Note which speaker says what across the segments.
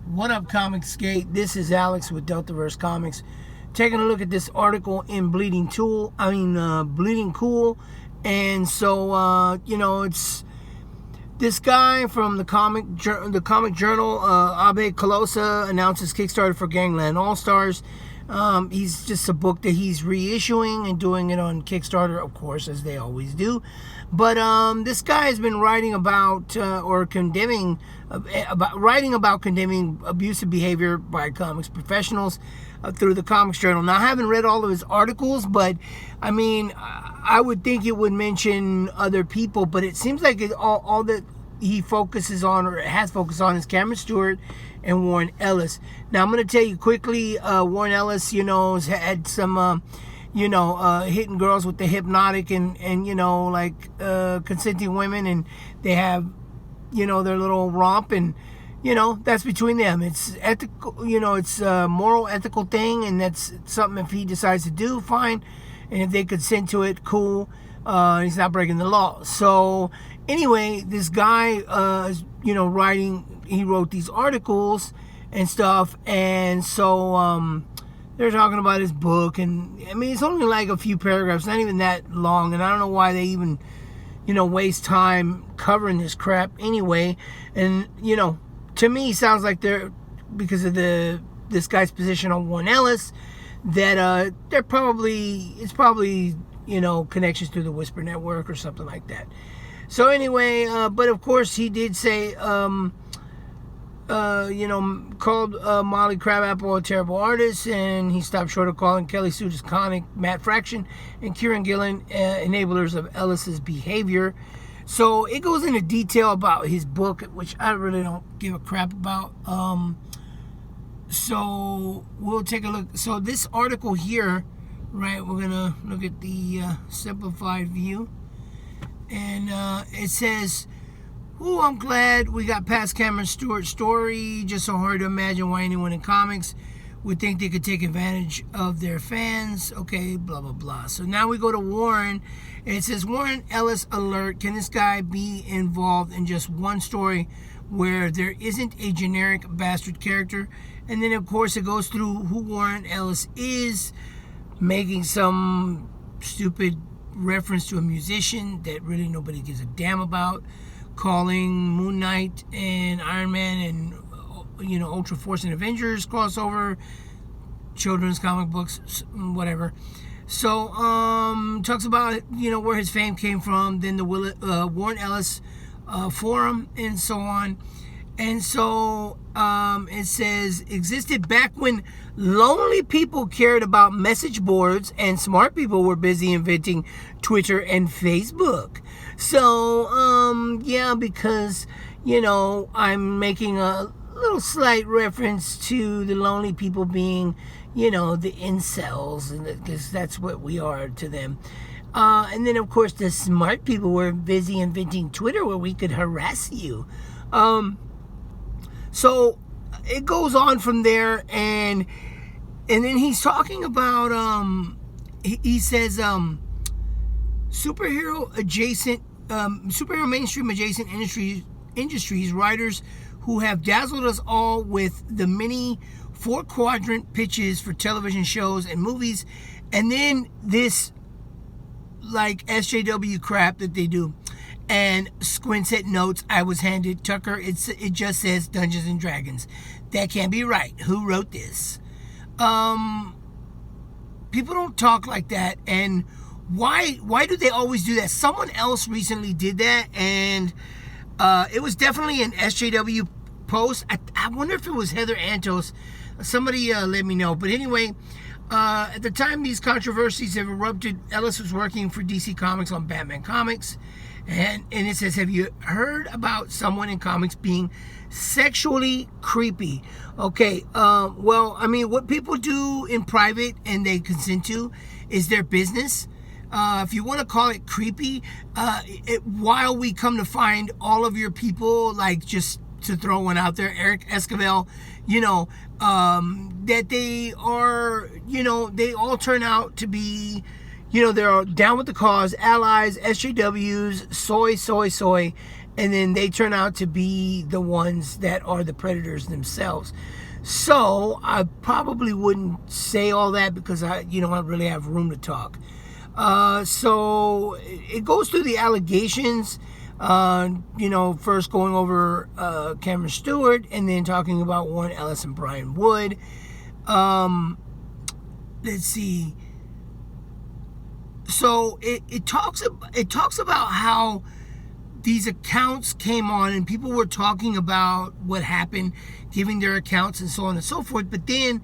Speaker 1: What up, ComicsGate? This is Alex with Deltaverse Comics, taking a look at this article in Bleeding Cool. And so, it's this guy from the comic journal, Abhay Khlosa, announces Kickstarter for Gangland Allstars. He's just a book that he's reissuing and doing it on Kickstarter, of course, as they always do. But this guy has been writing about condemning abusive behavior by comics professionals through the Comics Journal. Now, I haven't read all of his articles, but I mean, I would think it would mention other people, but it seems like all that he focuses on or has focused on is Cameron Stewart and Warren Ellis. Now, I'm going to tell you quickly, Warren Ellis, has had some, hitting girls with the hypnotic and consenting women, and they have, their little romp, and, that's between them. It's ethical, it's a moral, ethical thing, and that's something if he decides to do, fine. And if they consent to it, cool. He's not breaking the law. So, anyway, this guy, he wrote these articles and stuff, and so they're talking about his book, and I mean, it's only like a few paragraphs, not even that long, and I don't know why they even, waste time covering this crap anyway. And, to me, it sounds like they're, because of this guy's position on Warren Ellis, that it's probably connections to the Whisper Network or something like that. So anyway, but of course he did say, called Molly Crabapple a terrible artist, and he stopped short of calling Kelly Sue DeSconic, Matt Fraction, and Kieran Gillen enablers of Ellis's behavior. So it goes into detail about his book, which I really don't give a crap about. So we'll take a look. So this article here, right, we're gonna look at the simplified view, and it says, "Ooh, I'm glad we got past Cameron Stewart's story. Just so hard to imagine why anyone in comics would think they could take advantage of their fans." Okay, blah blah blah. So now we go to Warren, and it says, "Warren Ellis alert. Can this guy be involved in just one story where there isn't a generic bastard character?" And then, of course, it goes through who Warren Ellis is, making some stupid reference to a musician that really nobody gives a damn about, calling Moon Knight and Iron Man and, Ultra Force and Avengers crossover, children's comic books, whatever. So, talks about, where his fame came from, then the Warren Ellis forum, and so on. And so it says, existed back when lonely people cared about message boards and smart people were busy inventing Twitter and Facebook. So, yeah, because, I'm making a little slight reference to the lonely people being, the incels, because that's what we are to them. And then, of course, the smart people were busy inventing Twitter where we could harass you. So it goes on from there, and then he's talking about he says superhero mainstream adjacent industries writers who have dazzled us all with the many 4-quadrant pitches for television shows and movies, and then this like SJW crap that they do. And Squinset notes, I was handed Tucker, it just says Dungeons and Dragons. That can't be right. Who wrote this? People don't talk like that. And why do they always do that? Someone else recently did that, and it was definitely an SJW post. I wonder if it was Heather Antos. Somebody let me know. But anyway, at the time these controversies have erupted, Ellis was working for DC Comics on Batman Comics. And it says, have you heard about someone in comics being sexually creepy? Okay, well, I mean, what people do in private and they consent to is their business. If you want to call it creepy, while we come to find all of your people, like, just to throw one out there, Eric Esquivel, that they are, they all turn out to be, they're down with the cause, allies, SJWs, soy, and then they turn out to be the ones that are the predators themselves. So I probably wouldn't say all that because I don't really have room to talk. So it goes through the allegations, first going over Cameron Stewart, and then talking about Warren Ellis and Brian Wood. Let's see. So it talks about how these accounts came on and people were talking about what happened, giving their accounts and so on and so forth. But then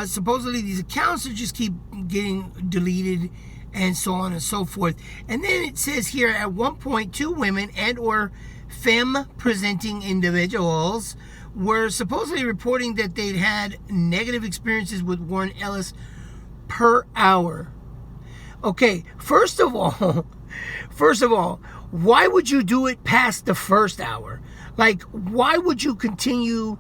Speaker 1: supposedly these accounts just keep getting deleted and so on and so forth. And then it says here, at one point, 2 women and or femme-presenting individuals were supposedly reporting that they'd had negative experiences with Warren Ellis per hour. Okay, first of all, why would you do it past the first hour? Like, why would you continue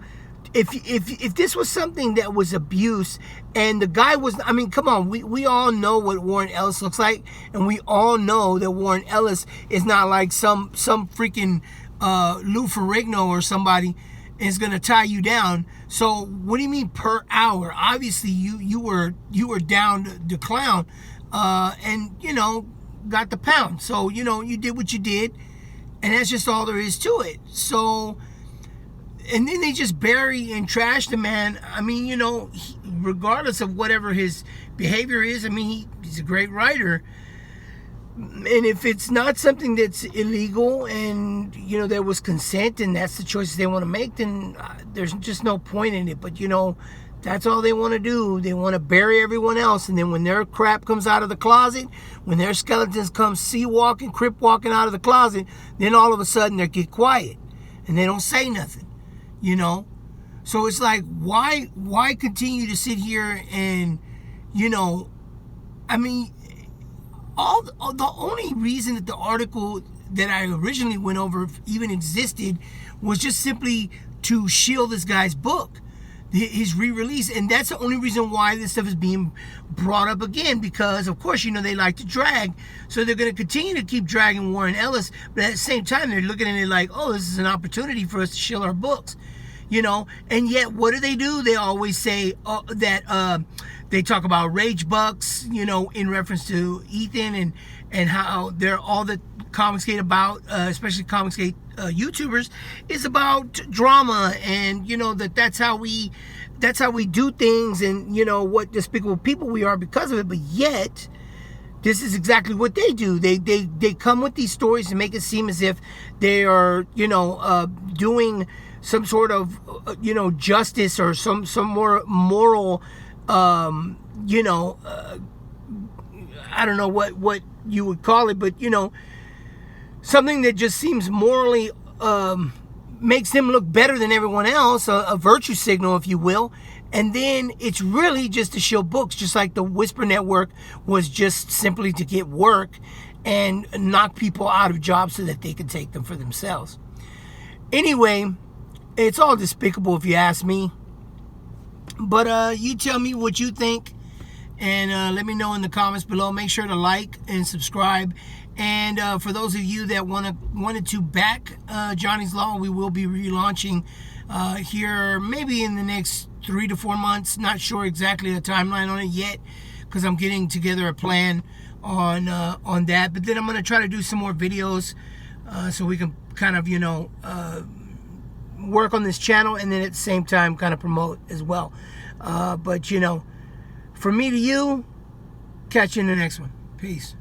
Speaker 1: if this was something that was abuse and the guy was, I mean, come on, we all know what Warren Ellis looks like, and we all know that Warren Ellis is not like some freaking Lou Ferrigno or somebody is gonna tie you down. So what do you mean per hour? Obviously you were down the clown, and got the pound. So you did what you did, and that's just all there is to it. So, and then they just bury and trash the man. I mean, regardless of whatever his behavior is, I mean, he's a great writer. And if it's not something that's illegal and, there was consent and that's the choices they want to make, then there's just no point in it. But, that's all they want to do. They want to bury everyone else. And then when their crap comes out of the closet, when their skeletons come sea-walking, crip-walking out of the closet, then all of a sudden they get quiet and they don't say nothing, So it's like, why continue to sit here and, I mean, the only reason that the article that I originally went over even existed was just simply to shield this guy's book, his re-release. And that's the only reason why this stuff is being brought up again, because of course they like to drag, so they're going to continue to keep dragging Warren Ellis, but at the same time they're looking at it like, oh, this is an opportunity for us to shield our books, and yet what do? They always say that they talk about rage bucks, in reference to Ethan and how they're all the ComicsGate about, especially ComicsGate YouTubers, is about drama, and that's how we do things, and what despicable people we are because of it. But yet this is exactly what they do. They come with these stories and make it seem as if they are doing some sort of justice or some more moral I don't know what you would call it, but something that just seems morally makes them look better than everyone else, a virtue signal, if you will. And then it's really just to show books, just like the Whisper Network was just simply to get work and knock people out of jobs so that they can take them for themselves. Anyway, it's all despicable if you ask me. But you tell me what you think, and let me know in the comments below. Make sure to like and subscribe. And for those of you that wanted to back Johnny's Law, we will be relaunching here maybe in the next 3 to 4 months. Not sure exactly the timeline on it yet, because I'm getting together a plan on that. But then I'm going to try to do some more videos so we can kind of work on this channel, and then at the same time kind of promote as well. But from me to you, catch you in the next one. Peace.